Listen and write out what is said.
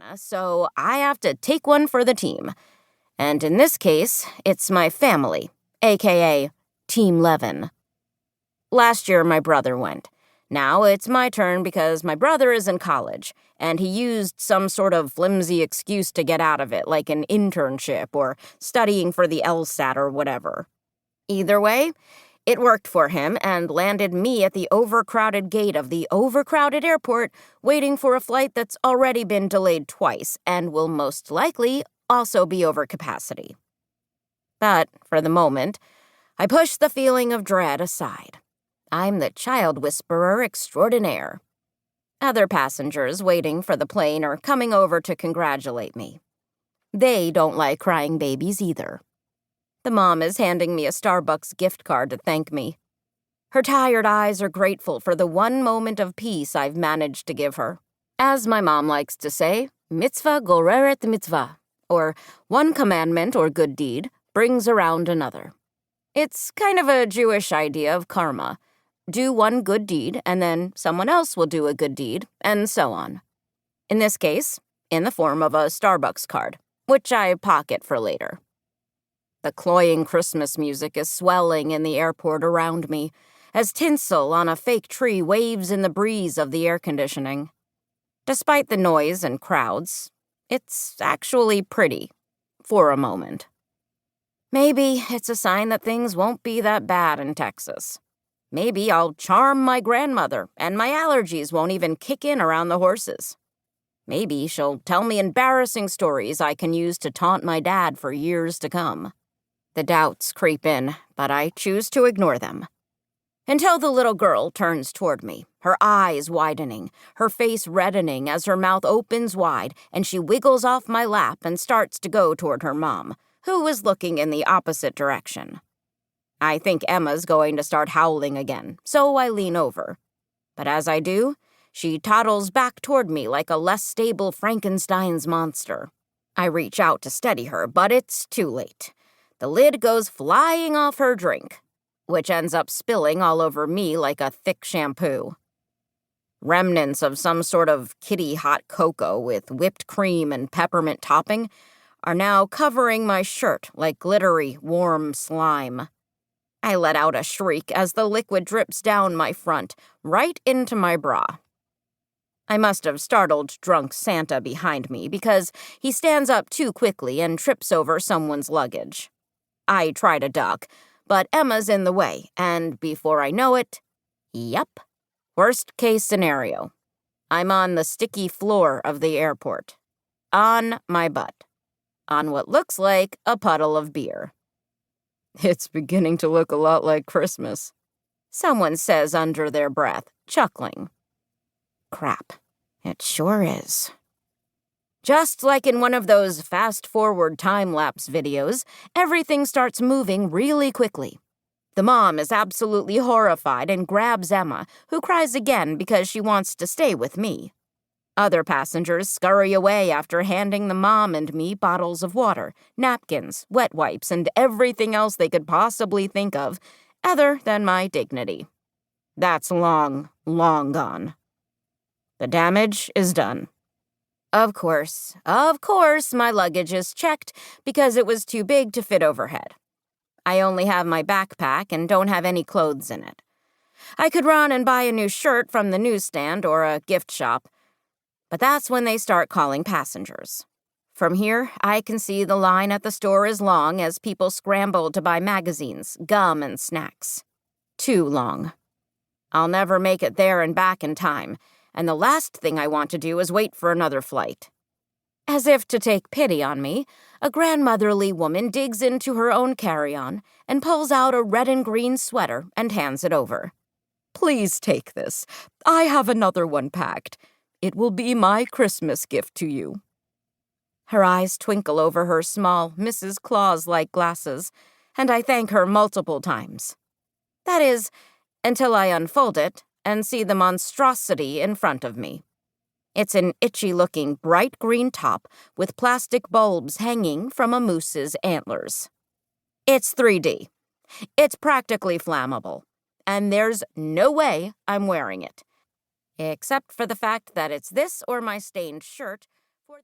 Hannah, so I have to take one for the team. And in this case, it's my family, aka Team Levin. Last year, my brother went. Now it's my turn because my brother is in college, and he used some sort of flimsy excuse to get out of it, like an internship or studying for the LSAT or whatever. Either way, it worked for him and landed me at the overcrowded gate of the overcrowded airport, waiting for a flight that's already been delayed twice and will most likely also be over capacity. But, for the moment, I push the feeling of dread aside. I'm the child whisperer extraordinaire. Other passengers waiting for the plane are coming over to congratulate me. They don't like crying babies either. The mom is handing me a Starbucks gift card to thank me. Her tired eyes are grateful for the one moment of peace I've managed to give her. As my mom likes to say, mitzvah goreret mitzvah, or one commandment or good deed brings around another. It's kind of a Jewish idea of karma. Do one good deed, and then someone else will do a good deed, and so on. In this case, in the form of a Starbucks card, which I pocket for later. The cloying Christmas music is swelling in the airport around me, as tinsel on a fake tree waves in the breeze of the air conditioning. Despite the noise and crowds, it's actually pretty, for a moment. Maybe it's a sign that things won't be that bad in Texas. Maybe I'll charm my grandmother, and my allergies won't even kick in around the horses. Maybe she'll tell me embarrassing stories I can use to taunt my dad for years to come. The doubts creep in, but I choose to ignore them. Until the little girl turns toward me, her eyes widening, her face reddening as her mouth opens wide, and she wiggles off my lap and starts to go toward her mom, who is looking in the opposite direction. I think Emma's going to start howling again, so I lean over. But as I do, she toddles back toward me like a less stable Frankenstein's monster. I reach out to steady her, but it's too late. The lid goes flying off her drink, which ends up spilling all over me like a thick shampoo. Remnants of some sort of kitty hot cocoa with whipped cream and peppermint topping are now covering my shirt like glittery, warm slime. I let out a shriek as the liquid drips down my front, right into my bra. I must have startled drunk Santa behind me because he stands up too quickly and trips over someone's luggage. I try to duck, but Emma's in the way, and before I know it, yep, worst case scenario. I'm on the sticky floor of the airport. On my butt. On what looks like a puddle of beer. It's beginning to look a lot like Christmas, someone says under their breath, chuckling. Crap, it sure is. Just like in one of those fast-forward time-lapse videos, everything starts moving really quickly. The mom is absolutely horrified and grabs Emma, who cries again because she wants to stay with me. Other passengers scurry away after handing the mom and me bottles of water, napkins, wet wipes, and everything else they could possibly think of, other than my dignity. That's long, long gone. The damage is done. Of course, my luggage is checked because it was too big to fit overhead. I only have my backpack and don't have any clothes in it. I could run and buy a new shirt from the newsstand or a gift shop, but that's when they start calling passengers. From here, I can see the line at the store is long as people scramble to buy magazines, gum, and snacks. Too long. I'll never make it there and back in time, and the last thing I want to do is wait for another flight. As if to take pity on me, a grandmotherly woman digs into her own carry-on and pulls out a red and green sweater and hands it over. Please take this. I have another one packed. It will be my Christmas gift to you. Her eyes twinkle over her small Mrs. Claus-like glasses, and I thank her multiple times. That is, until I unfold it and see the monstrosity in front of me. It's an itchy-looking bright green top with plastic bulbs hanging from a moose's antlers. It's 3D. It's practically flammable, and there's no way I'm wearing it. Except for the fact that it's this or my stained shirt